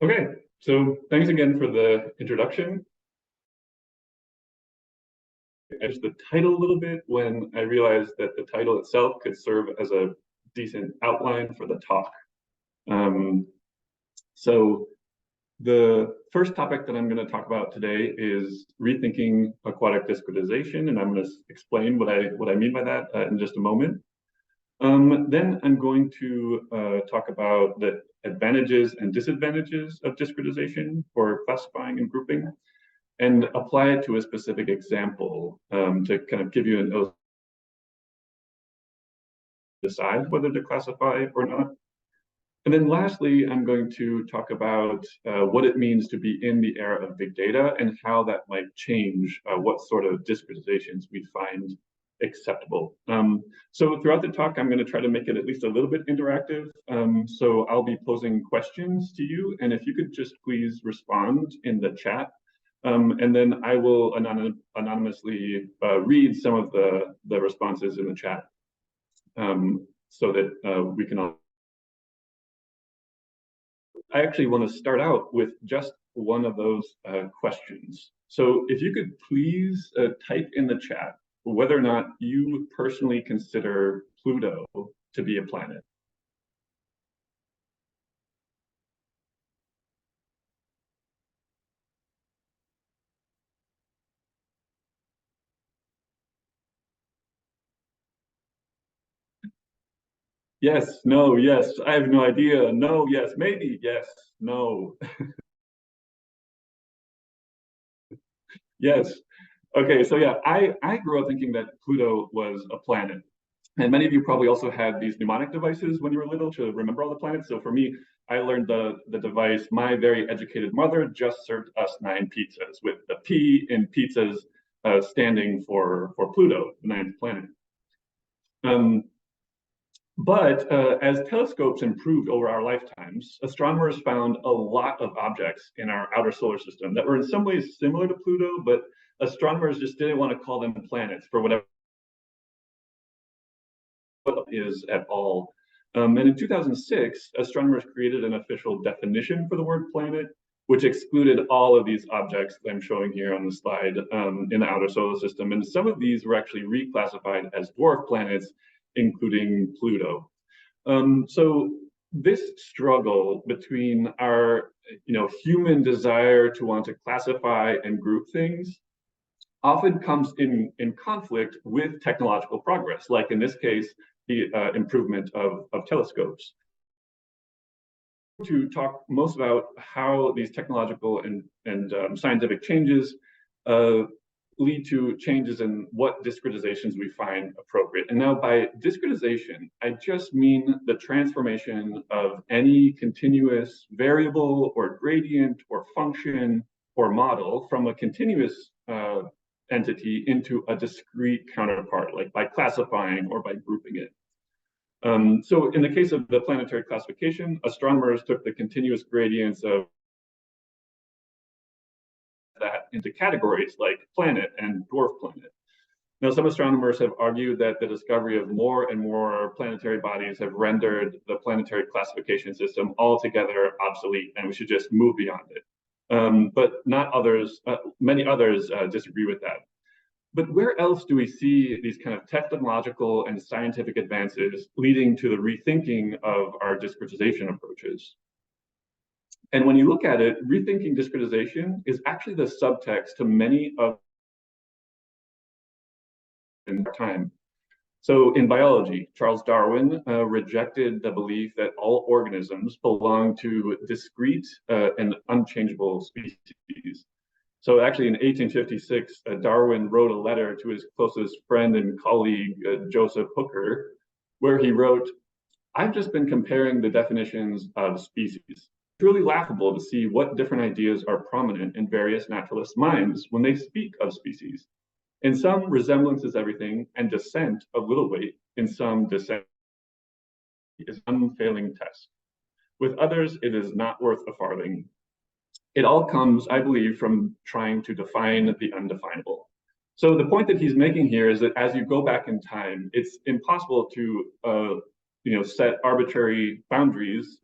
Okay, so thanks again for the introduction. I changed the title a little bit when I realized that the title itself could serve as a decent outline for the talk. So the first topic that I'm going to talk about today is rethinking aquatic discretization, and I'm going to explain what I mean by that in just a moment. Then I'm going to talk about the advantages and disadvantages of discretization for classifying and grouping, and apply it to a specific example to kind of give you an illustration, decide whether to classify or not. And then lastly, I'm going to talk about what it means to be in the era of big data and how that might change what sort of discretizations we find acceptable. So throughout the talk, I'm going to try to make it at least a little bit interactive. So I'll be posing questions to you, and if you could just please respond in the chat. And then I will anonymously read some of the responses in the chat so that we can all. I actually want to start out with just one of those questions. So if you could please type in the chat whether or not you personally consider Pluto to be a planet. Yes, no, yes, I have no idea. No, yes, maybe, yes, no. Yes. Okay, so yeah, I grew up thinking that Pluto was a planet. And many of you probably also had these mnemonic devices when you were little to remember all the planets. So for me, I learned the device, my very educated mother just served us 9 pizzas, with the P in pizzas standing for Pluto, the 9th planet. But as telescopes improved over our lifetimes, astronomers found a lot of objects in our outer solar system that were in some ways similar to Pluto, but astronomers just didn't want to call them planets for whatever is at all. And in 2006, astronomers created an official definition for the word planet, which excluded all of these objects that I'm showing here on the slide in the outer solar system. And some of these were actually reclassified as dwarf planets, including Pluto. So this struggle between our human desire to want to classify and group things often comes in conflict with technological progress, like in this case, the improvement of telescopes. To talk most about how these technological and scientific changes lead to changes in what discretizations we find appropriate. And now by discretization, I just mean the transformation of any continuous variable or gradient or function or model from a continuous entity into a discrete counterpart, like by classifying or by grouping it. So in the case of the planetary classification, astronomers took the continuous gradients of that into categories like planet and dwarf planet. Now, some astronomers have argued that the discovery of more and more planetary bodies have rendered the planetary classification system altogether obsolete, and we should just move beyond it. But not others, many others disagree with that. But where else do we see these kind of technological and scientific advances leading to the rethinking of our discretization approaches? And when you look at it, rethinking discretization is actually the subtext to many of in time. So in biology, Charles Darwin rejected the belief that all organisms belong to discrete and unchangeable species. So actually in 1856, Darwin wrote a letter to his closest friend and colleague, Joseph Hooker, where he wrote, "I've just been comparing the definitions of species. Truly laughable to see what different ideas are prominent in various naturalists' minds when they speak of species. In some, resemblance is everything, and dissent of little weight. In some, dissent is an unfailing test. With others, it is not worth a farthing. It all comes, I believe, from trying to define the undefinable." So the point that he's making here is that as you go back in time, it's impossible to set arbitrary boundaries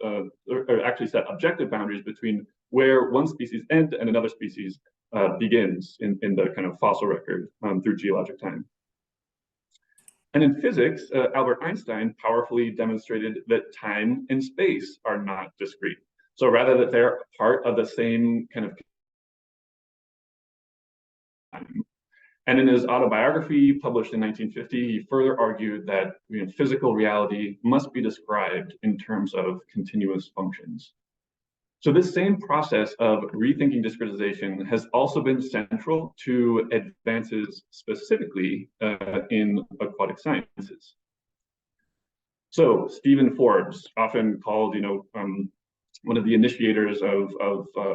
or actually set objective boundaries between where one species ends and another species begins in the kind of fossil record through geologic time. And in physics, Albert Einstein powerfully demonstrated that time and space are not discrete. So rather that they're part of the same kind of time. And in his autobiography, published in 1950, he further argued that physical reality must be described in terms of continuous functions. So this same process of rethinking discretization has also been central to advances specifically in aquatic sciences. So Stephen Forbes, often called, one of the initiators of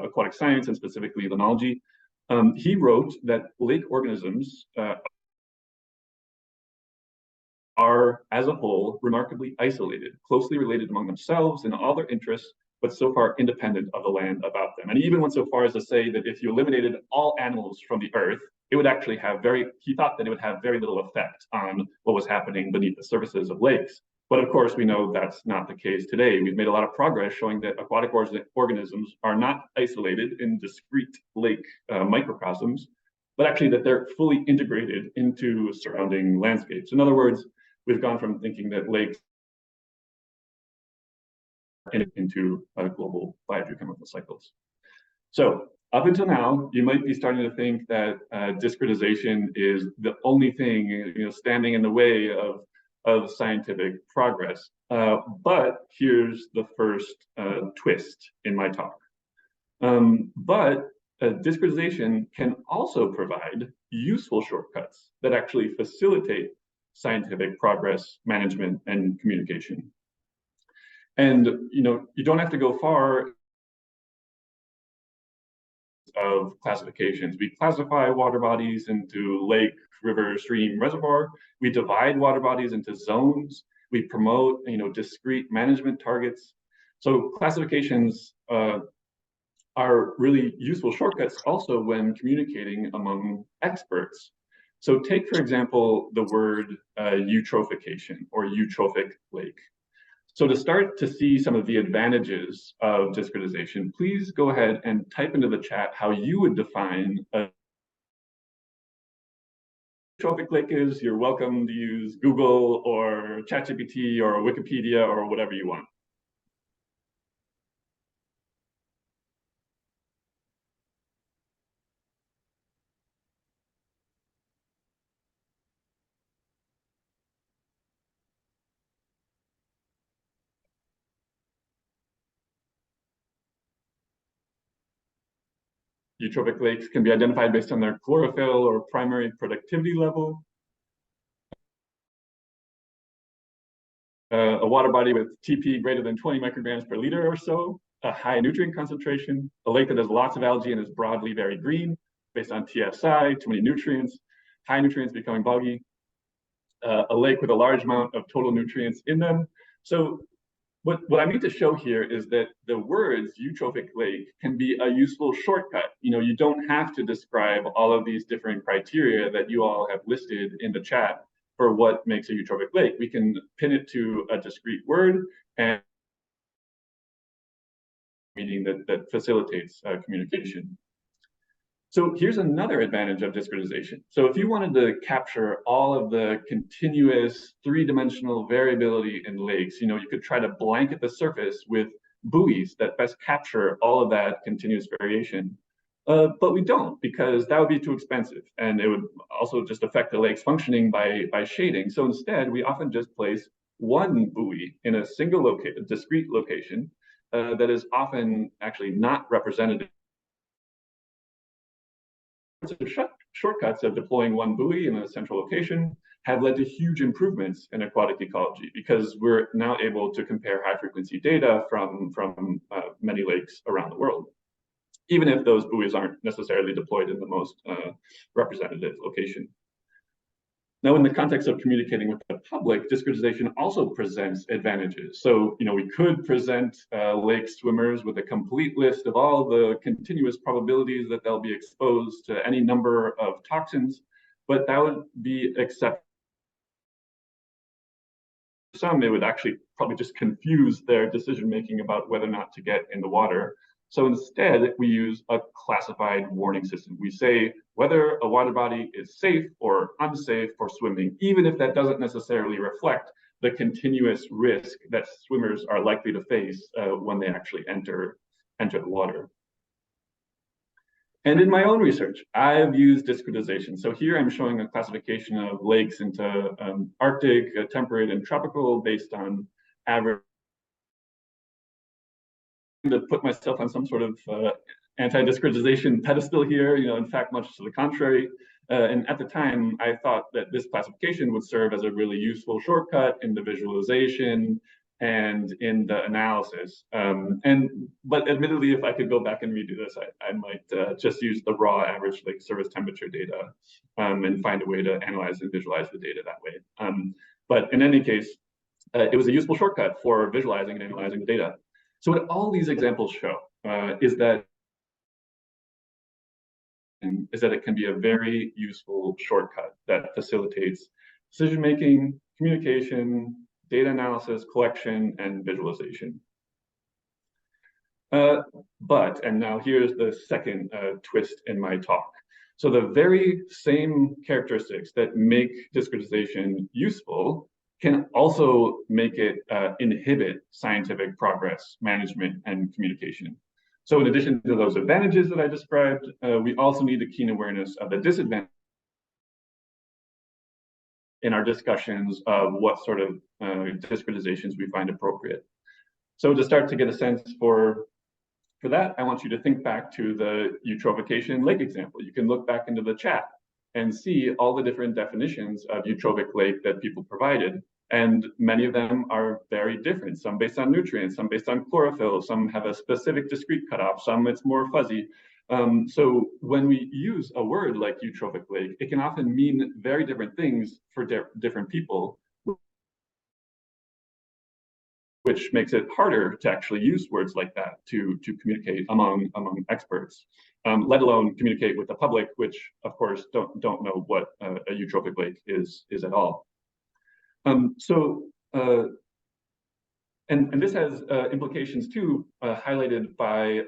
aquatic science and specifically limnology, he wrote that lake organisms are, as a whole, remarkably isolated, closely related among themselves in all their interests, but so far independent of the land about them. And he even went so far as to say that if you eliminated all animals from the earth, it would actually have he thought that it would have very little effect on what was happening beneath the surfaces of lakes. But of course, we know that's not the case today. We've made a lot of progress showing that aquatic organisms are not isolated in discrete lake microcosms, but actually that they're fully integrated into surrounding landscapes. In other words, we've gone from thinking that lakes into global biogeochemical cycles. So up until now, you might be starting to think that discretization is the only thing standing in the way of scientific progress. But here's the first twist in my talk. But discretization can also provide useful shortcuts that actually facilitate scientific progress, management, and communication. And you don't have to go far of classifications. We classify water bodies into lake, river, stream, reservoir. We divide water bodies into zones. We promote discrete management targets. So classifications are really useful shortcuts also when communicating among experts. So take, for example, the word eutrophication or eutrophic lake. So to start to see some of the advantages of discretization, please go ahead and type into the chat how you would define a eutrophic lake is. You're welcome to use Google or ChatGPT or Wikipedia or whatever you want. Eutrophic lakes can be identified based on their chlorophyll or primary productivity level. A water body with TP greater than 20 micrograms per liter or so, a high nutrient concentration, a lake that has lots of algae and is broadly very green based on TSI, too many nutrients, high nutrients becoming boggy, a lake with a large amount of total nutrients in them. So what I mean to show here is that the words eutrophic lake can be a useful shortcut. You don't have to describe all of these different criteria that you all have listed in the chat for what makes a eutrophic lake. We can pin it to a discrete word and meaning that facilitates communication. So here's another advantage of discretization. So if you wanted to capture all of the continuous three-dimensional variability in lakes, you could try to blanket the surface with buoys that best capture all of that continuous variation. But we don't, because that would be too expensive, and it would also just affect the lake's functioning by shading. So instead, we often just place one buoy in a single discrete location that is often actually not representative. Shortcuts of deploying one buoy in a central location have led to huge improvements in aquatic ecology because we're now able to compare high-frequency data from many lakes around the world, even if those buoys aren't necessarily deployed in the most representative location. Now, in the context of communicating with the public, discretization also presents advantages. So, we could present lake swimmers with a complete list of all the continuous probabilities that they'll be exposed to any number of toxins, but that would be acceptable. Some, it would actually probably just confuse their decision-making about whether or not to get in the water. So instead, we use a classified warning system. We say whether a water body is safe or unsafe for swimming, even if that doesn't necessarily reflect the continuous risk that swimmers are likely to face when they actually enter the water. And in my own research, I've used discretization. So here I'm showing a classification of lakes into Arctic, temperate, and tropical based on average. To put myself on some sort of anti-discretization pedestal here, in fact, much to the contrary. And at the time, I thought that this classification would serve as a really useful shortcut in the visualization and in the analysis. But admittedly, if I could go back and redo this, I might just use the raw average lake surface temperature data and find a way to analyze and visualize the data that way. But in any case, it was a useful shortcut for visualizing and analyzing the data. So what all these examples show is that it can be a very useful shortcut that facilitates decision-making, communication, data analysis, collection, and visualization. And now here's the second twist in my talk. So the very same characteristics that make discretization useful can also make it inhibit scientific progress, management, and communication. So in addition to those advantages that I described, we also need a keen awareness of the disadvantages in our discussions of what sort of discretizations we find appropriate. So to start to get a sense for that, I want you to think back to the eutrophication lake example. You can look back into the chat and see all the different definitions of eutrophic lake that people provided. And many of them are very different, some based on nutrients, some based on chlorophyll, some have a specific discrete cutoff, some it's more fuzzy. So when we use a word like eutrophic lake, it can often mean very different things for different people, which makes it harder to actually use words like that to communicate among experts, let alone communicate with the public, which of course don't know what a eutrophic lake is at all. And this has implications too, highlighted by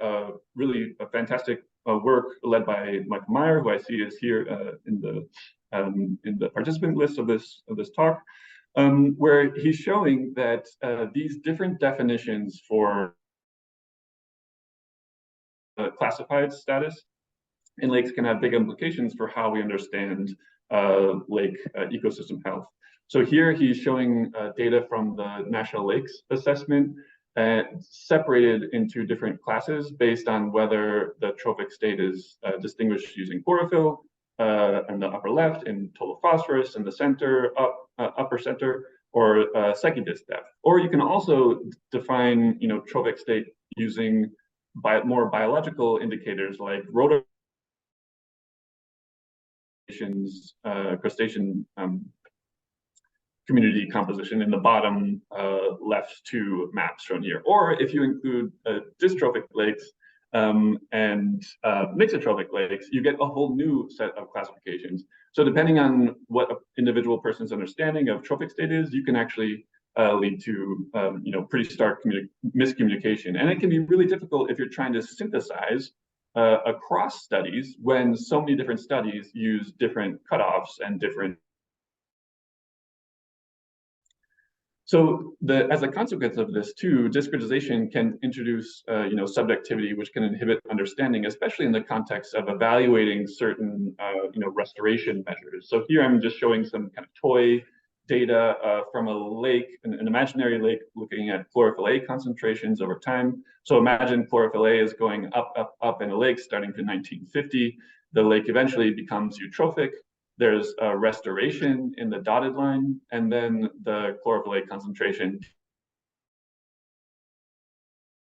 really a fantastic work led by Michael Meyer, who I see is here in the participant list of this talk, where he's showing that these different definitions for classified status in lakes can have big implications for how we understand lake ecosystem health. So here he's showing data from the National Lakes Assessment separated into different classes based on whether the trophic state is distinguished using chlorophyll in the upper left, and total phosphorus in the center, upper center, or secundus depth. Or you can also define, trophic state using more biological indicators like crustacean community composition in the bottom left two maps shown here. Or if you include dystrophic lakes and mixotrophic lakes, you get a whole new set of classifications. So depending on what an individual person's understanding of trophic state is, you can actually lead to pretty stark miscommunication. And it can be really difficult if you're trying to synthesize across studies when so many different studies use different cutoffs and different. So as a consequence of this too, discretization can introduce subjectivity, which can inhibit understanding, especially in the context of evaluating certain restoration measures. So here I'm just showing some kind of toy data from a lake, an imaginary lake, looking at chlorophyll A concentrations over time. So imagine chlorophyll A is going up in a lake starting from 1950. The lake eventually becomes eutrophic. There's a restoration in the dotted line, and then the chlorophyll A concentration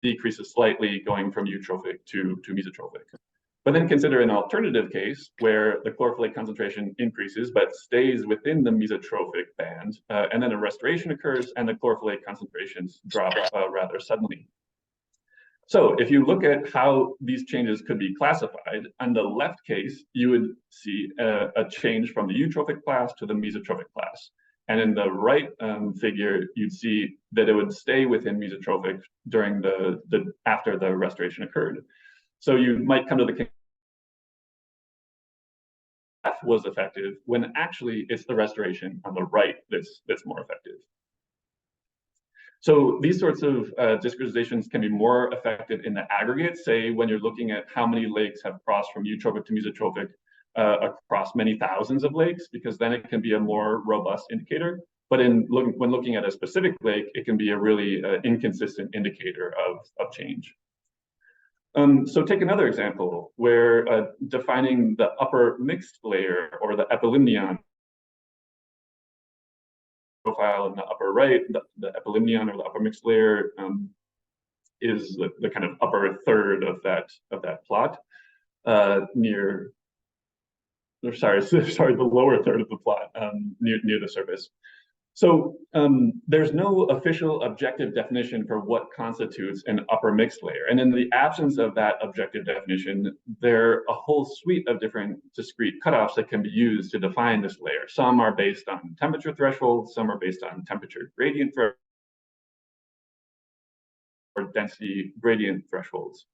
decreases slightly, going from eutrophic to mesotrophic. But then consider an alternative case where the chlorophyll A concentration increases but stays within the mesotrophic band, and then a restoration occurs and the chlorophyll A concentrations drop rather suddenly. So if you look at how these changes could be classified, on the left case, you would see a change from the eutrophic class to the mesotrophic class. And in the right figure, you'd see that it would stay within mesotrophic during after the restoration occurred. So you might come to the conclusion that was effective when actually it's the restoration on the right that's more effective. So these sorts of discretizations can be more effective in the aggregate, say when you're looking at how many lakes have crossed from eutrophic to mesotrophic across many thousands of lakes, because then it can be a more robust indicator. But when looking at a specific lake, it can be a really inconsistent indicator of change. So take another example where defining the upper mixed layer or the epilimnion profile in the upper right, the epilimnion or the upper mixed layer is the kind of upper third of that plot near. Sorry, the lower third of the plot near the surface. So there's no official objective definition for what constitutes an upper mixed layer. And in the absence of that objective definition, there are a whole suite of different discrete cutoffs that can be used to define this layer. Some are based on temperature thresholds, some are based on temperature gradient or density gradient thresholds.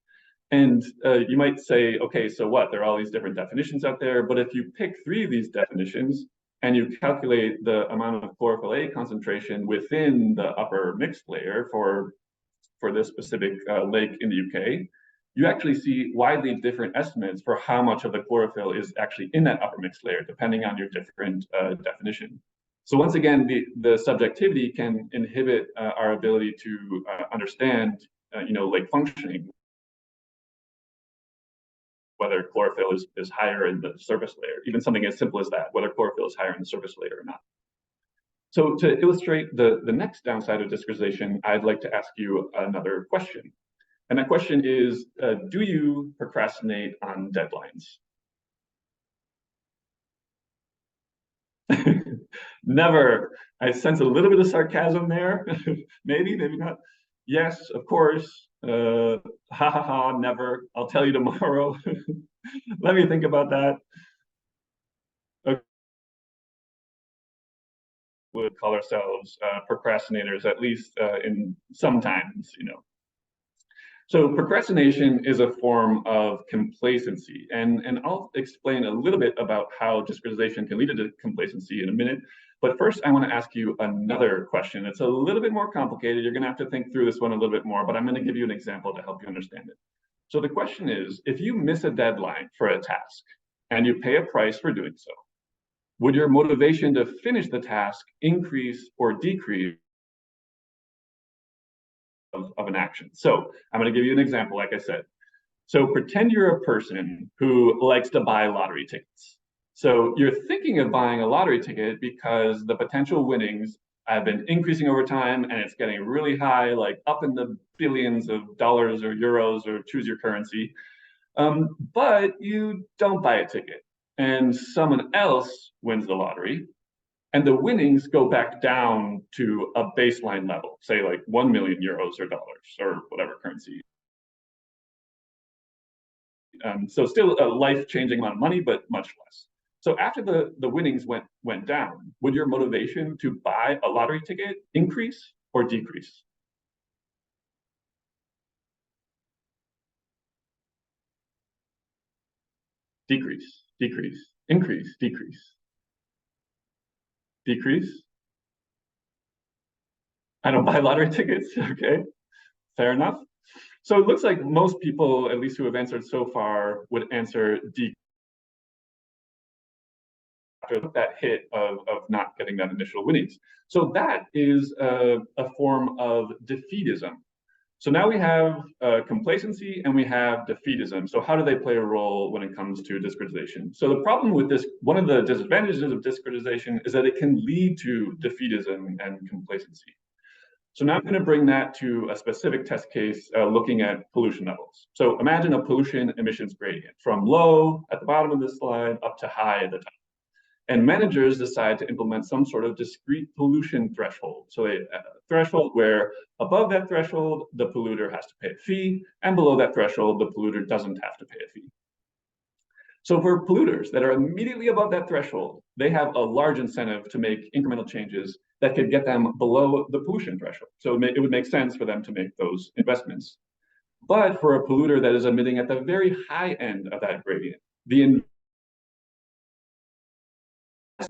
And you might say, okay, so what? There are all these different definitions out there, but if you pick 3 of these definitions, and you calculate the amount of chlorophyll A concentration within the upper mixed layer for this specific lake in the UK, you actually see widely different estimates for how much of the chlorophyll is actually in that upper mixed layer, depending on your different definition. So once again, the subjectivity can inhibit our ability to understand, lake functioning, whether chlorophyll is higher in the surface layer, even something as simple as that, whether chlorophyll is higher in the surface layer or not. So to illustrate the next downside of discretization, I'd like to ask you another question. And that question is, do you procrastinate on deadlines? Never. I sense a little bit of sarcasm there. Maybe not. Yes, of course. Ha ha ha, never. I'll tell you tomorrow. Let me think about that. Okay. Would call ourselves procrastinators, at least in sometimes, So procrastination is a form of complacency, and I'll explain a little bit about how discretization can lead to complacency in a minute. But first, I want to ask you another question. It's a little bit more complicated. You're going to have to think through this one a little bit more, but I'm going to give you an example to help you understand it. So the question is, if you miss a deadline for a task and you pay a price for doing so, would your motivation to finish the task increase or decrease of an action? So I'm going to give you an example, like I said. So pretend you're a person who likes to buy lottery tickets. So you're thinking of buying a lottery ticket because the potential winnings have been increasing over time and it's getting really high, like up in the billions of dollars or euros, or choose your currency. But you don't buy a ticket and someone else wins the lottery and the winnings go back down to a baseline level, say like 1 million euros or dollars or whatever currency. So still a life-changing amount of money, but much less. So after the winnings went down, would your motivation to buy a lottery ticket increase or decrease? Decrease, decrease, increase, decrease, decrease. I don't buy lottery tickets, okay, fair enough. So it looks like most people, at least who have answered so far, would answer decrease after that hit of not getting that initial winnings. So that is a form of defeatism. So now we have complacency and we have defeatism. So how do they play a role when it comes to discretization? So the problem with this, one of the disadvantages of discretization is that it can lead to defeatism and complacency. So now I'm going to bring that to a specific test case looking at pollution levels. So imagine a pollution emissions gradient from low at the bottom of this slide up to high at the top. And managers decide to implement some sort of discrete pollution threshold. So a threshold where above that threshold, the polluter has to pay a fee, and below that threshold, the polluter doesn't have to pay a fee. So for polluters that are immediately above that threshold, they have a large incentive to make incremental changes that could get them below the pollution threshold. So it would make sense for them to make those investments. But for a polluter that is emitting at the very high end of that gradient, the investment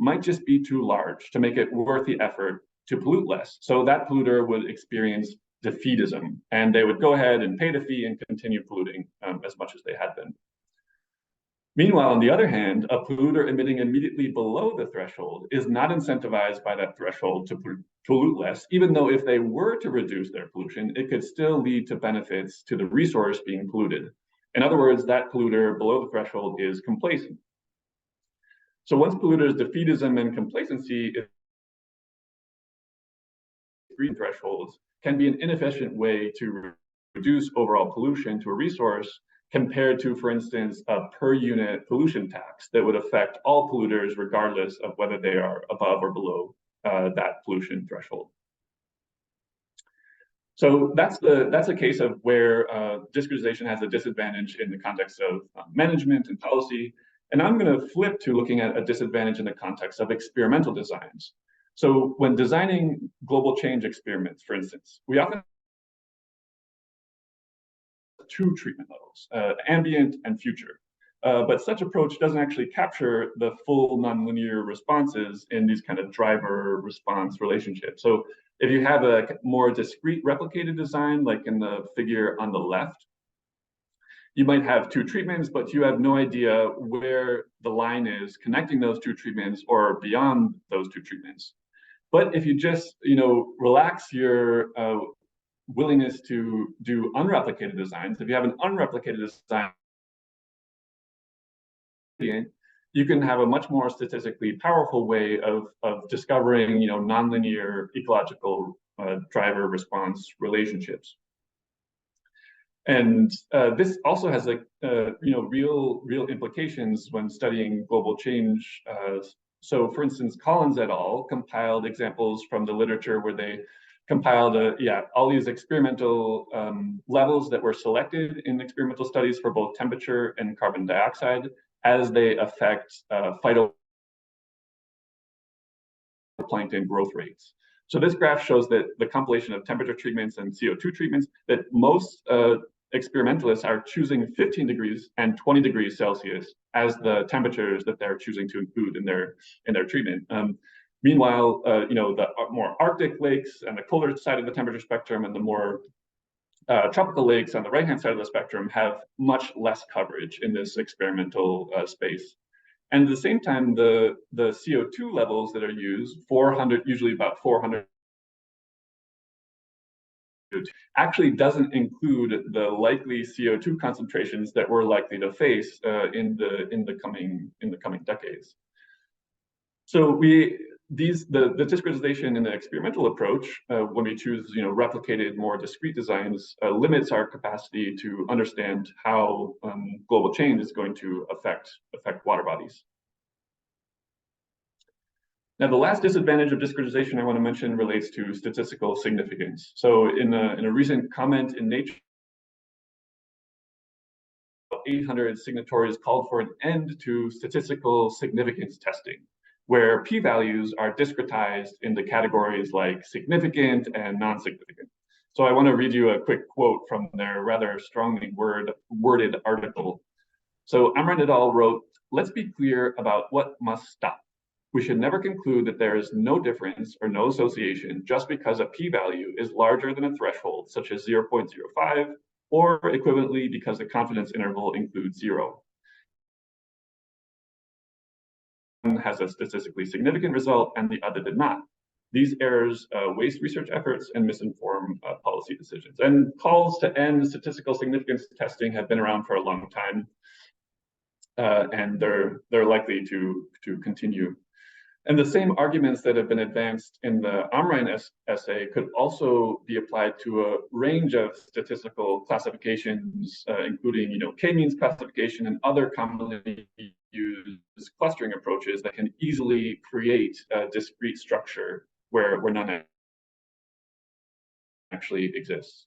might just be too large to make it worth the effort to pollute less. So that polluter would experience defeatism, and they would go ahead and pay the fee and continue polluting as much as they had been. Meanwhile, on the other hand, a polluter emitting immediately below the threshold is not incentivized by that threshold to pollute less, even though if they were to reduce their pollution, it could still lead to benefits to the resource being polluted. In other words, that polluter below the threshold is complacent. So once polluters' defeatism and complacency green thresholds can be an inefficient way to reduce overall pollution to a resource compared to, for instance, a per unit pollution tax that would affect all polluters regardless of whether they are above or below that pollution threshold. So that's a case of where discretization has a disadvantage in the context of management and policy. And I'm going to flip to looking at a disadvantage in the context of experimental designs. So when designing global change experiments, for instance, we often have two treatment levels, ambient and future. But such approach doesn't actually capture the full nonlinear responses in these kind of driver response relationships. So if you have a more discrete replicated design, like in the figure on the left, you might have two treatments, but you have no idea where the line is connecting those two treatments or beyond those two treatments. But if you just, relax your willingness to do unreplicated designs, if you have an unreplicated design, you can have a much more statistically powerful way of discovering, nonlinear ecological driver response relationships. And this also has real implications when studying global change. So for instance, Collins et al. Compiled examples from the literature where they compiled all these experimental levels that were selected in experimental studies for both temperature and carbon dioxide as they affect phytoplankton growth rates. So this graph shows that the compilation of temperature treatments and CO2 treatments, that most experimentalists are choosing 15 degrees and 20 degrees Celsius as the temperatures that they're choosing to include in their treatment. Meanwhile, the more Arctic lakes and the colder side of the temperature spectrum and the more tropical lakes on the right-hand side of the spectrum have much less coverage in this experimental space. And at the same time, the CO2 levels that are used, usually about 400, actually doesn't include the likely CO2 concentrations that we're likely to face in the coming decades. So the discretization in the experimental approach, when we choose replicated, more discrete designs, limits our capacity to understand how global change is going to affect water bodies. Now, the last disadvantage of discretization I want to mention relates to statistical significance. So in a recent comment in Nature, 800 signatories called for an end to statistical significance testing, where p-values are discretized into categories like significant and non-significant. So I want to read you a quick quote from their rather strongly worded article. So Amran et al. Wrote, "Let's be clear about what must stop. We should never conclude that there is no difference or no association just because a p-value is larger than a threshold, such as 0.05, or equivalently because the confidence interval includes 0. One has a statistically significant result and the other did not. These errors waste research efforts and misinform policy decisions." And calls to end statistical significance testing have been around for a long time, and they're likely to continue. And the same arguments that have been advanced in the Amran essay could also be applied to a range of statistical classifications, including k-means classification and other commonly used clustering approaches that can easily create a discrete structure where none actually exists.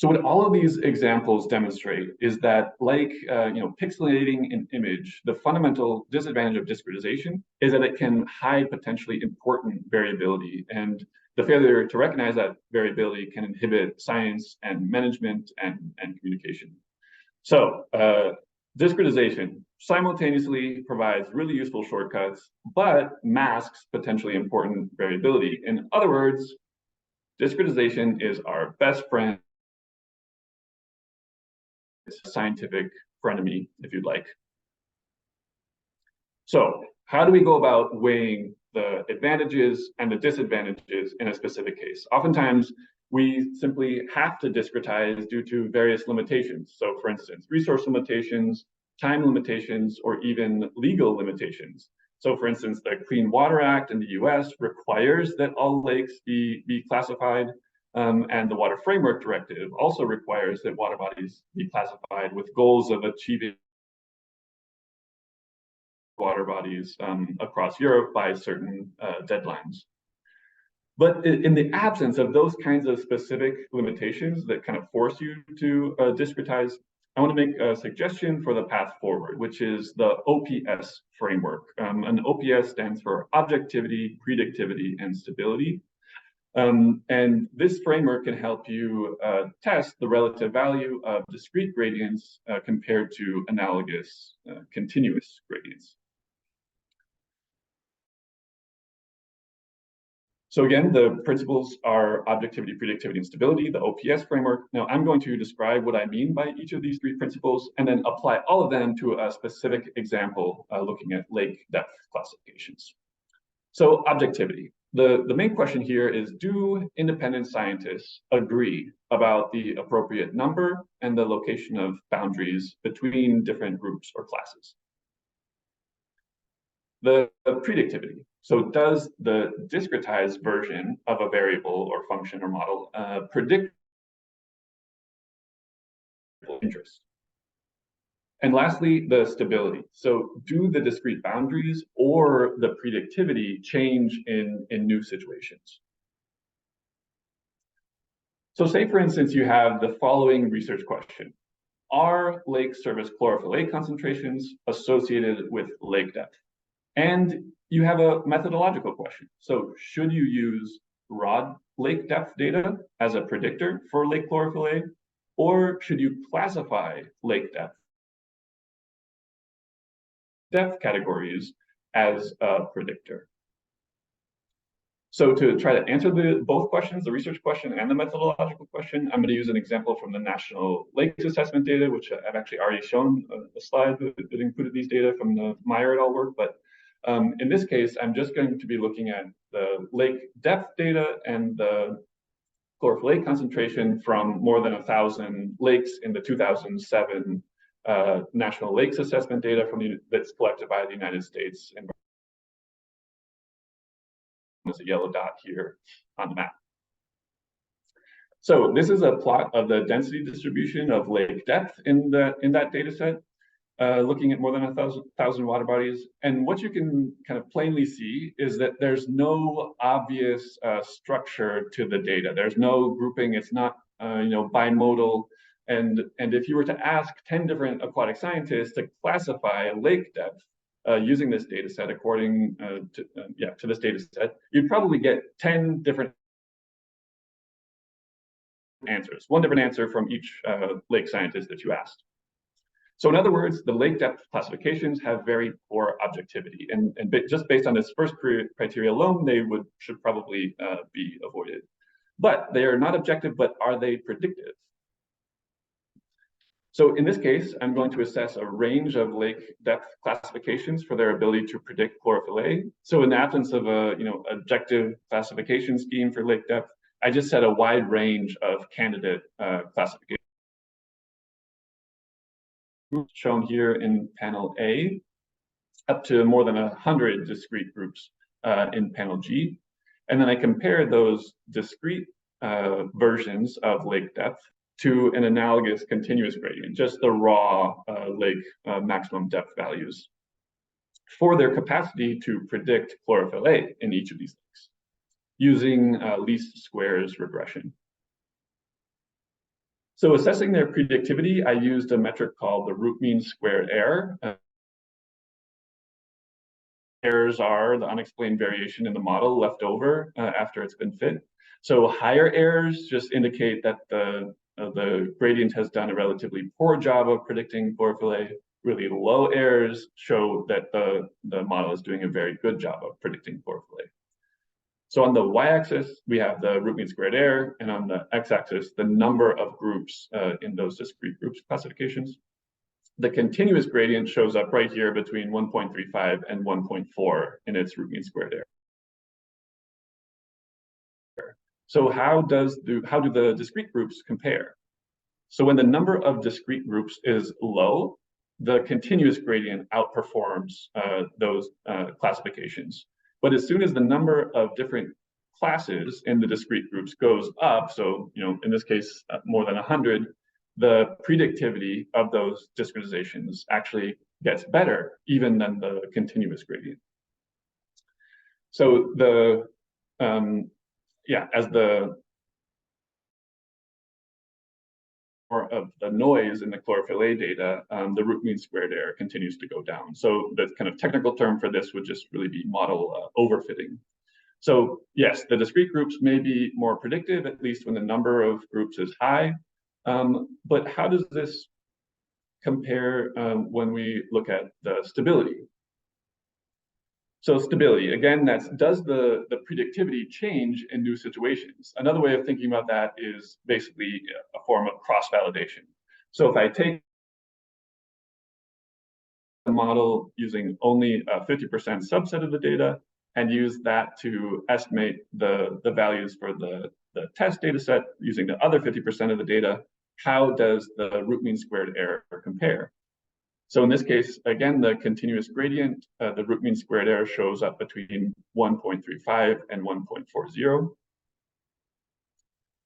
So what all of these examples demonstrate is that, like pixelating an image, the fundamental disadvantage of discretization is that it can hide potentially important variability, and the failure to recognize that variability can inhibit science and management and communication. So discretization simultaneously provides really useful shortcuts, but masks potentially important variability. In other words, discretization is our best friend, scientific frenemy, if you'd like. So how do we go about weighing the advantages and the disadvantages in a specific case? Oftentimes, we simply have to discretize due to various limitations. So for instance, resource limitations, time limitations, or even legal limitations. So for instance, the Clean Water Act in the US requires that all lakes be classified, and the Water Framework Directive also requires that water bodies be classified with goals of achieving water bodies across Europe by certain deadlines. But in the absence of those kinds of specific limitations that kind of force you to discretize, I want to make a suggestion for the path forward, which is the OPS framework. And OPS stands for objectivity, predictivity, and stability. And this framework can help you test the relative value of discrete gradients compared to analogous continuous gradients. So again, the principles are objectivity, predictivity, and stability, the OPS framework. Now I'm going to describe what I mean by each of these three principles and then apply all of them to a specific example looking at lake depth classifications. So objectivity. The main question here is, do independent scientists agree about the appropriate number and the location of boundaries between different groups or classes? The predictivity. So does the discretized version of a variable or function or model predict interest? And lastly, the stability. So do the discrete boundaries or the predictivity change in new situations? So say, for instance, you have the following research question. Are lake surface chlorophyll A concentrations associated with lake depth? And you have a methodological question. So should you use raw lake depth data as a predictor for lake chlorophyll A, or should you classify lake depth categories as a predictor? So to try to answer both questions, the research question and the methodological question, I'm going to use an example from the National Lakes Assessment data, which I've actually already shown a slide that included these data from the Meyer et al. Work. But in this case, I'm just going to be looking at the lake depth data and the chlorophyll A concentration from more than 1,000 lakes in the 2007 National Lakes Assessment data that's collected by the United States. And there's a yellow dot here on the map. So this is a plot of the density distribution of lake depth in that data set, looking at more than 1,000 water bodies. And what you can kind of plainly see is that there's no obvious structure to the data. There's no grouping. It's not bimodal. And if you were to ask 10 different aquatic scientists to classify lake depth using this data set according to this data set, you'd probably get 10 different answers, one different answer from each lake scientist that you asked. So in other words, the lake depth classifications have very poor objectivity, and just based on this first criteria alone, they should probably be avoided. But they are not objective, but are they predictive? So in this case, I'm going to assess a range of lake depth classifications for their ability to predict chlorophyll A. So in the absence of a objective classification scheme for lake depth, I just set a wide range of candidate classifications shown here in panel A, up to more than 100 discrete groups in panel G. And then I compare those discrete versions of lake depth to an analogous continuous gradient, just the raw lake maximum depth values for their capacity to predict chlorophyll A in each of these lakes using least squares regression. So assessing their predictivity, I used a metric called the root mean squared error. Errors are the unexplained variation in the model left over after it's been fit. So higher errors just indicate that the gradient has done a relatively poor job of predicting chlorophyll A. Really low errors show that the model is doing a very good job of predicting chlorophyll A. So on the y-axis, we have the root mean squared error, and on the x-axis, the number of groups in those discrete groups classifications. The continuous gradient shows up right here between 1.35 and 1.4 in its root mean squared error. So how do the discrete groups compare? So when the number of discrete groups is low, the continuous gradient outperforms those classifications. But as soon as the number of different classes in the discrete groups goes up, so in this case more than 100, the predictivity of those discretizations actually gets better even than the continuous gradient. So as the more of the noise in the chlorophyll A data, the root mean squared error continues to go down. So the kind of technical term for this would just really be model overfitting. So yes, the discrete groups may be more predictive, at least when the number of groups is high. But how does this compare when we look at the stability? So stability, again, does the predictivity change in new situations? Another way of thinking about that is basically a form of cross-validation. So if I take the model using only a 50% subset of the data and use that to estimate the values for the test data set using the other 50% of the data, how does the root mean squared error compare? So in this case, again, the continuous gradient, the root mean squared error shows up between 1.35 and 1.40.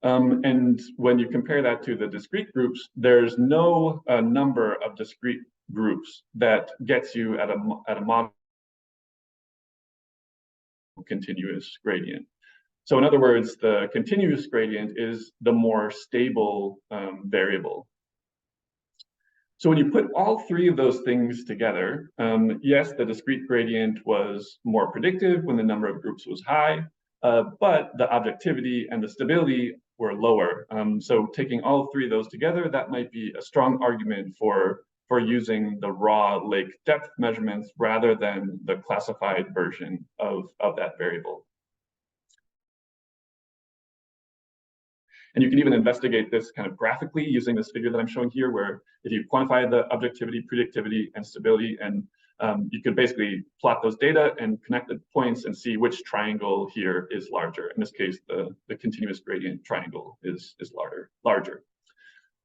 And when you compare that to the discrete groups, there's no number of discrete groups that gets you at a model continuous gradient. So in other words, the continuous gradient is the more stable variable. So when you put all three of those things together, yes, the discrete gradient was more predictive when the number of groups was high, but the objectivity and the stability were lower. So taking all three of those together, that might be a strong argument for using the raw lake depth measurements rather than the classified version of that variable. And you can even investigate this kind of graphically using this figure that I'm showing here, where if you quantify the objectivity, predictivity, and stability, and you could basically plot those data and connect the points and see which triangle here is larger. In this case, the continuous gradient triangle is larger.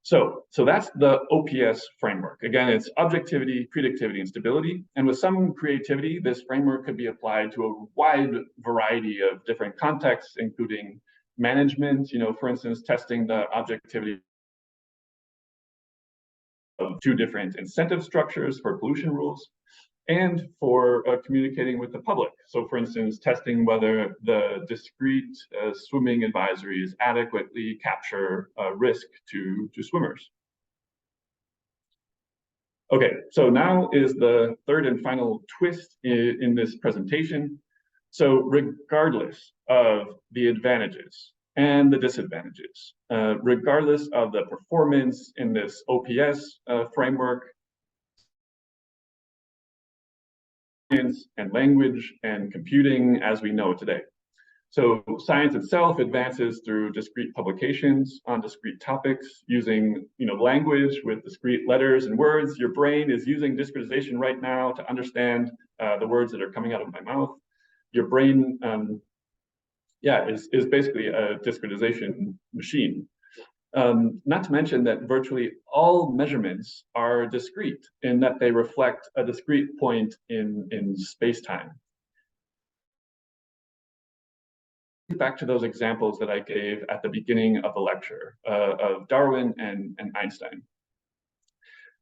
So that's the OPS framework. Again, it's objectivity, predictivity, and stability. And with some creativity, this framework could be applied to a wide variety of different contexts, including management, for instance, testing the objectivity of two different incentive structures for pollution rules, and for communicating with the public. So for instance, testing whether the discrete swimming advisories adequately capture risk to swimmers. Okay, so now is the third and final twist in this presentation. So regardless of the advantages and the disadvantages, regardless of the performance in this OPS framework, and language and computing as we know today. So science itself advances through discrete publications on discrete topics using language with discrete letters and words. Your brain is using discretization right now to understand the words that are coming out of my mouth. Your brain is basically a discretization machine. Not to mention that virtually all measurements are discrete in that they reflect a discrete point in space-time. Back to those examples that I gave at the beginning of the lecture of Darwin and Einstein.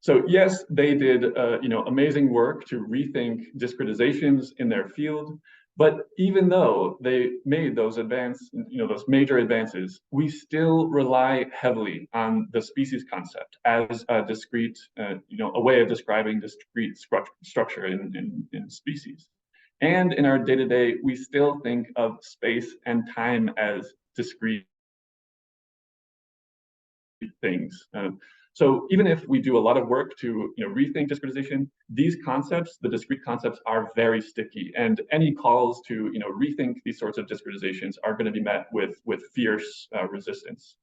So yes, they did amazing work to rethink discretizations in their field, But even though they made those those major advances, we still rely heavily on the species concept as a discrete, a way of describing discrete structure in species. And in our day-to-day, we still think of space and time as discrete things. So even if we do a lot of work to rethink discretization, these concepts, the discrete concepts, are very sticky, and any calls to rethink these sorts of discretizations are going to be met with fierce resistance.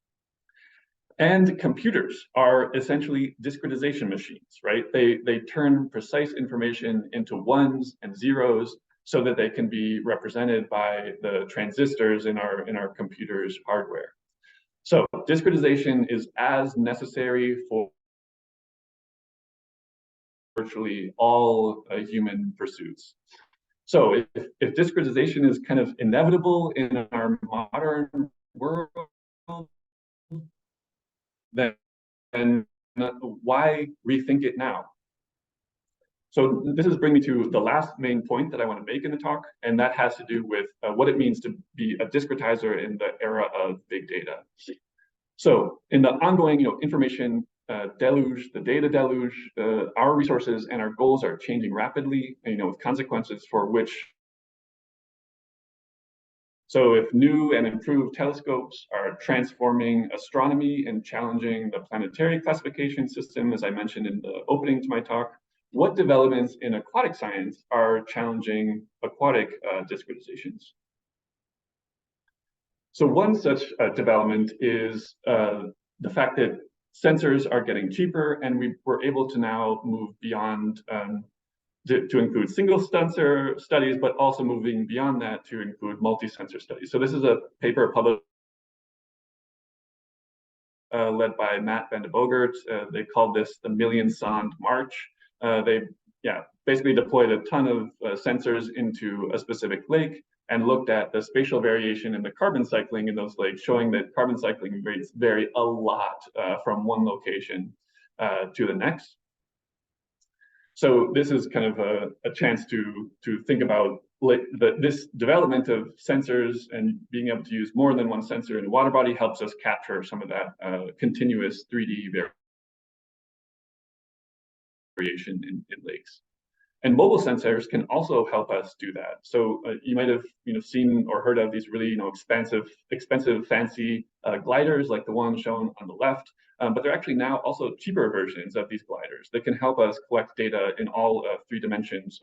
And computers are essentially discretization machines, right? They turn precise information into ones and zeros so that they can be represented by the transistors in our computers' hardware. So discretization is as necessary for virtually all human pursuits. So if discretization is kind of inevitable in our modern world, then why rethink it now? So this is bringing me to the last main point that I want to make in the talk, and that has to do with what it means to be a discretizer in the era of big data. So in the ongoing information deluge, the data deluge, our resources and our goals are changing rapidly, with consequences for which. So if new and improved telescopes are transforming astronomy and challenging the planetary classification system, as I mentioned in the opening to my talk, what developments in aquatic science are challenging aquatic discretizations? So one such development is the fact that sensors are getting cheaper, and we're able to now move beyond to include single sensor studies, but also moving beyond that to include multi-sensor studies. So this is a paper published led by Matt van de Bogert. They called this the Million Sond March. They basically deployed a ton of sensors into a specific lake and looked at the spatial variation in the carbon cycling in those lakes, showing that carbon cycling rates vary a lot from one location to the next. So this is kind of a chance to think about this development of sensors, and being able to use more than one sensor in a water body helps us capture some of that continuous 3D variation in lakes. And mobile sensors can also help us do that. So you might have seen or heard of these really expensive, fancy gliders like the one shown on the left. But there are actually now also cheaper versions of these gliders that can help us collect data in all 3 dimensions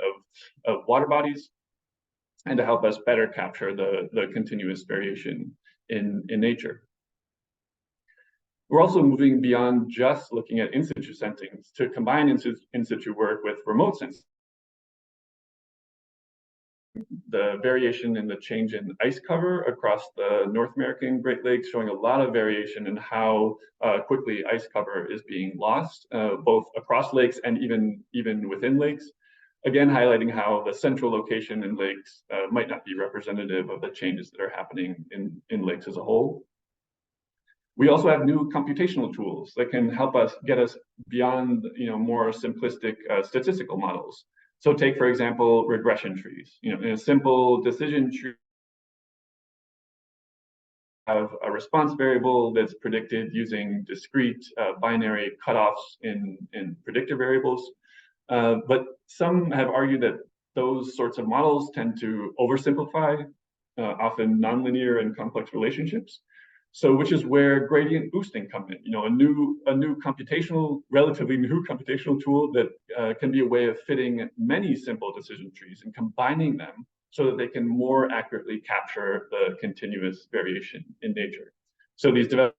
of water bodies, and to help us better capture the continuous variation in nature. We're also moving beyond just looking at in situ sensings to combine in situ work with remote sensing. The variation in the change in ice cover across the North American Great Lakes, showing a lot of variation in how quickly ice cover is being lost, both across lakes and even within lakes. Again, highlighting how the central location in lakes might not be representative of the changes that are happening in lakes as a whole. We also have new computational tools that can help us get us beyond more simplistic statistical models. So take, for example, regression trees. In a simple decision tree, have a response variable that's predicted using discrete binary cutoffs in predictor variables. But some have argued that those sorts of models tend to oversimplify often nonlinear and complex relationships. So, which is where gradient boosting comes in. A new relatively new computational tool that can be a way of fitting many simple decision trees and combining them so that they can more accurately capture the continuous variation in nature. So these developments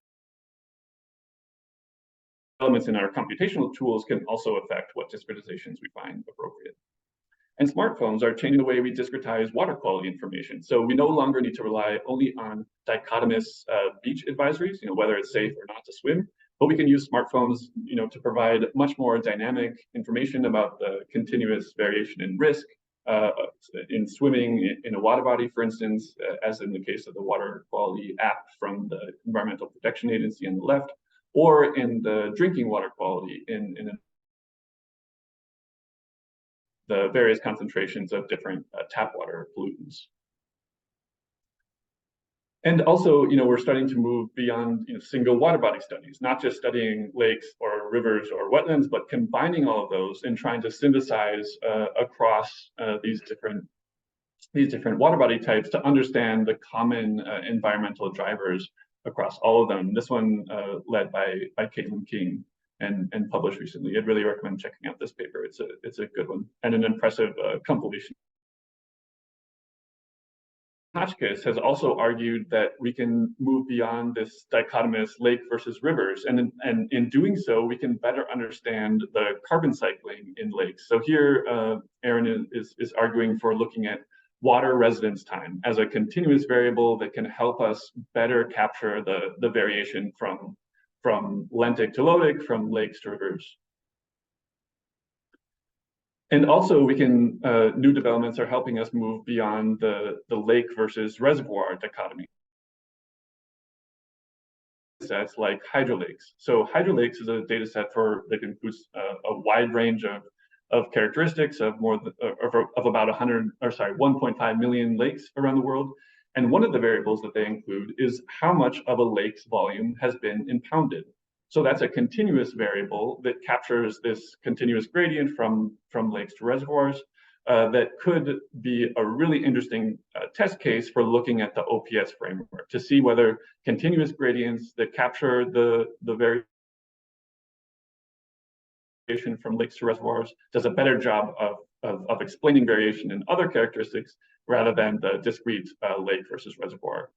in our computational tools can also affect what discretizations we find appropriate. And smartphones are changing the way we discretize water quality information. So we no longer need to rely only on dichotomous beach advisories, whether it's safe or not to swim, but we can use smartphones, to provide much more dynamic information about the continuous variation in risk in swimming in a water body, for instance, as in the case of the water quality app from the Environmental Protection Agency on the left, or in the drinking water quality in the various concentrations of different tap water pollutants. And also, we're starting to move beyond single water body studies, not just studying lakes or rivers or wetlands, but combining all of those and trying to synthesize across these different water body types to understand the common environmental drivers across all of them. This one led by Caitlin King and published recently. I'd really recommend checking out this paper. It's a good one and an impressive compilation. Hotchkiss has also argued that we can move beyond this dichotomous lake versus rivers, and in doing so, we can better understand the carbon cycling in lakes. So here, Aaron is arguing for looking at water residence time as a continuous variable that can help us better capture the variation from lentic to lotic, from lakes to rivers. And also, we can new developments are helping us move beyond the lake versus reservoir dichotomy. Sets like hydrolakes. So hydrolakes is a data set that includes a wide range of characteristics of about 1.5 million lakes around the world. And one of the variables that they include is how much of a lake's volume has been impounded. So that's a continuous variable that captures this continuous gradient from lakes to reservoirs that could be a really interesting test case for looking at the OPS framework to see whether continuous gradients that capture the variation from lakes to reservoirs does a better job of explaining variation in other characteristics rather than the discrete lake versus reservoir.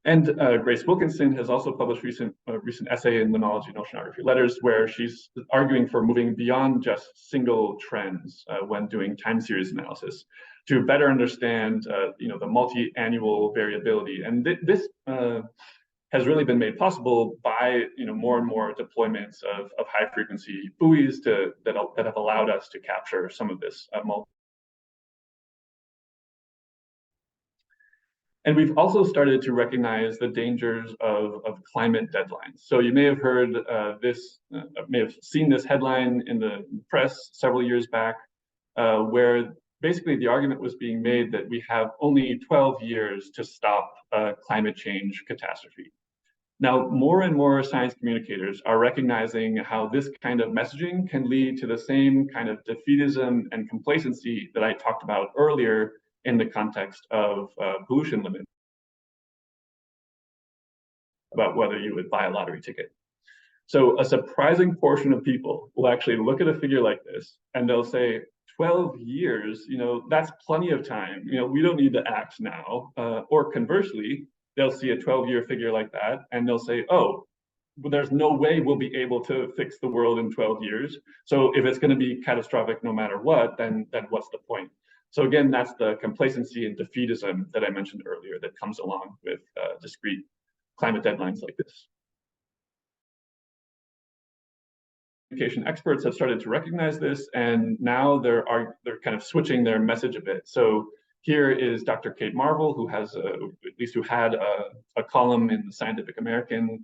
And Grace Wilkinson has also published a recent essay in Limnology and Oceanography Letters, where she's arguing for moving beyond just single trends when doing time series analysis to better understand, the multi-annual variability. And this has really been made possible by, more and more deployments of high-frequency buoys that have allowed us to capture some of this And we've also started to recognize the dangers of climate deadlines. So you may have heard may have seen this headline in the press several years back, where basically the argument was being made that we have only 12 years to stop climate change catastrophe. Now, more and more science communicators are recognizing how this kind of messaging can lead to the same kind of defeatism and complacency that I talked about earlier in the context of pollution limits, about whether you would buy a lottery ticket. So a surprising portion of people will actually look at a figure like this and they'll say, 12 years, that's plenty of time. We don't need to act now. Or conversely, they'll see a 12-year figure like that and they'll say, oh, well, there's no way we'll be able to fix the world in 12 years. So if it's going to be catastrophic no matter what, then what's the point? So again, that's the complacency and defeatism that I mentioned earlier that comes along with discrete climate deadlines like this. Communication experts have started to recognize this, and now they're kind of switching their message a bit. So here is Dr. Kate Marvel, who had a column in the Scientific American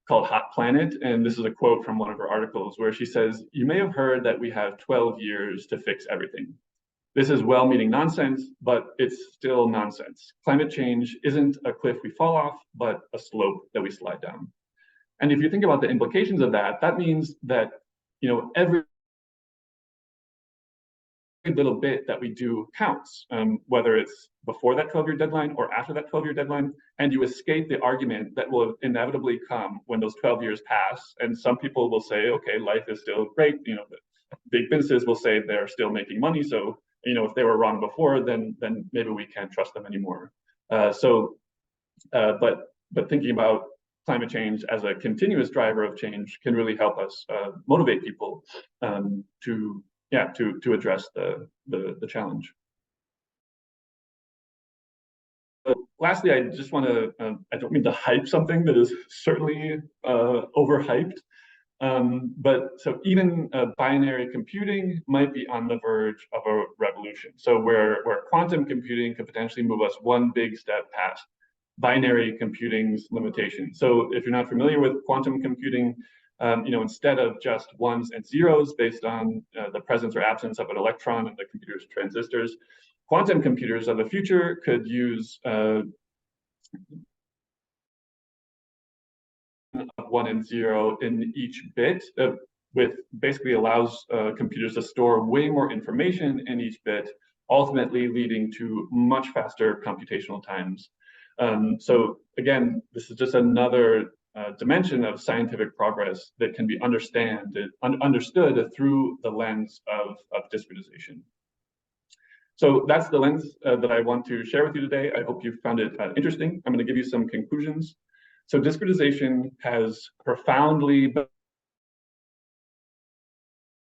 called Hot Planet, and this is a quote from one of her articles where she says, "You may have heard that we have 12 years to fix everything. This is well-meaning nonsense, but it's still nonsense. Climate change isn't a cliff we fall off, but a slope that we slide down." And if you think about the implications of that, that means that every little bit that we do counts, whether it's before that 12-year deadline or after that 12-year deadline, and you escape the argument that will inevitably come when those 12 years pass. And some people will say, okay, life is still great. Big businesses will say they're still making money, so if they were wrong before, then maybe we can't trust them anymore. But thinking about climate change as a continuous driver of change can really help us motivate people to address the challenge. Lastly, I just want to, I don't mean to hype something that is certainly overhyped, but so even binary computing might be on the verge of a revolution. So where quantum computing could potentially move us one big step past binary computing's limitations. So if you're not familiar with quantum computing, instead of just ones and zeros based on the presence or absence of an electron in the computer's transistors, quantum computers of the future could use one and zero in each bit, with basically allows computers to store way more information in each bit, ultimately leading to much faster computational times. So again, this is just another dimension of scientific progress that can be understood through the lens of discretization. So that's the lens that I want to share with you today. I hope you found it interesting. I'm going to give you some conclusions. So discretization has profoundly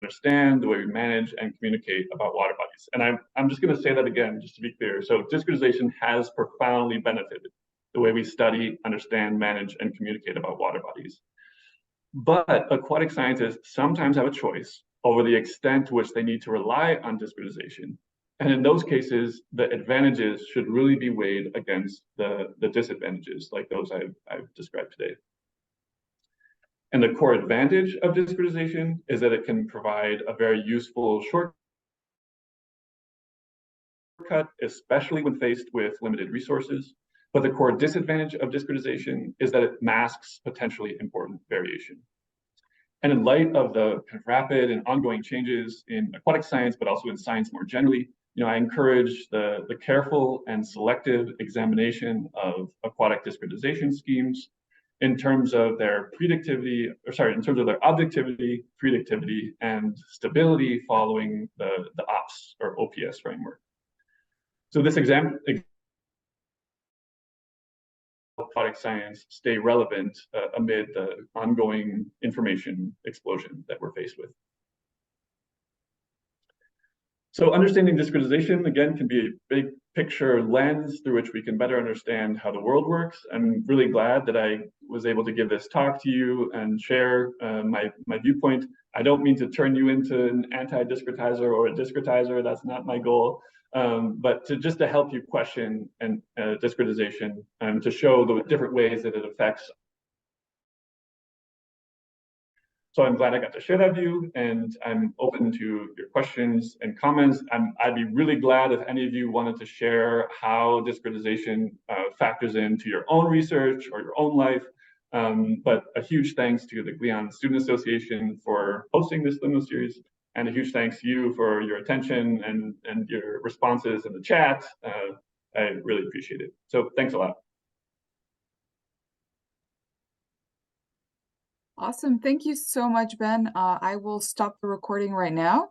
understand the way we manage and communicate about water bodies. And I'm just going to say that again, just to be clear. So discretization has profoundly benefited the way we study, understand, manage, and communicate about water bodies. But aquatic scientists sometimes have a choice over the extent to which they need to rely on discretization. And in those cases, the advantages should really be weighed against the disadvantages, like those I've described today. And the core advantage of discretization is that it can provide a very useful shortcut, especially when faced with limited resources. But the core disadvantage of discretization is that it masks potentially important variation. And in light of the kind of rapid and ongoing changes in aquatic science, but also in science more generally, I encourage the careful and selective examination of aquatic discretization schemes in terms of their objectivity, predictivity, and stability following the OPS or OPS framework. So this aquatic science stay relevant amid the ongoing information explosion that we're faced with. So understanding discretization, again, can be a big picture lens through which we can better understand how the world works. I'm really glad that I was able to give this talk to you and share my viewpoint. I don't mean to turn you into an anti-discretizer or a discretizer. That's not my goal. But just to help you question and discretization and to show the different ways that it affects. So I'm glad I got to share that view, and I'm open to your questions and comments. I'd be really glad if any of you wanted to share how discretization factors into your own research or your own life. But a huge thanks to the Gleon Student Association for hosting this Limnoseries, and a huge thanks to you for your attention and your responses in the chat. I really appreciate it. So thanks a lot. Awesome. Thank you so much, Ben. I will stop the recording right now.